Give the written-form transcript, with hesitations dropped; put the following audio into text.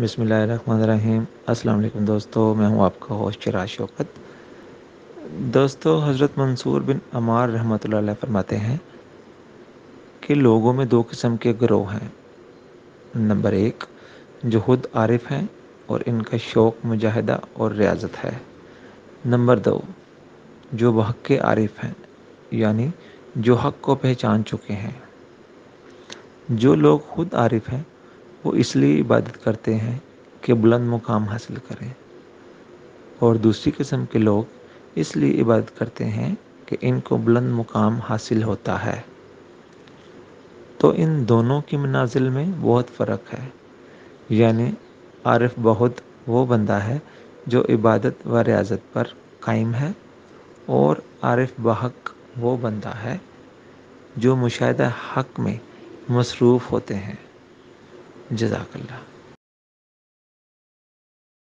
بسم اللہ الرحمن الرحیم۔ السلام علیکم دوستو، میں ہوں آپ کا ہوسٹ چراغ شوکت۔ دوستو، حضرت منصور بن عمار رحمۃ اللہ علیہ فرماتے ہیں کہ لوگوں میں دو قسم کے گروہ ہیں۔ نمبر 1، جو خود عارف ہیں اور ان کا شوق مجاہدہ اور ریاضت ہے۔ نمبر 2، جو بحق کے عارف ہیں، یعنی جو حق کو پہچان چکے ہیں۔ جو لوگ خود عارف ہیں وہ اس لیے عبادت کرتے ہیں کہ بلند مقام حاصل کریں، اور دوسری قسم کے لوگ اس لیے عبادت کرتے ہیں کہ ان کو بلند مقام حاصل ہوتا ہے۔ تو ان دونوں کی منازل میں بہت فرق ہے۔ یعنی عارف بہت وہ بندہ ہے جو عبادت و ریاضت پر قائم ہے، اور عارف بحق وہ بندہ ہے جو مشاہدہ حق میں مصروف ہوتے ہیں۔ جزاک اللہ۔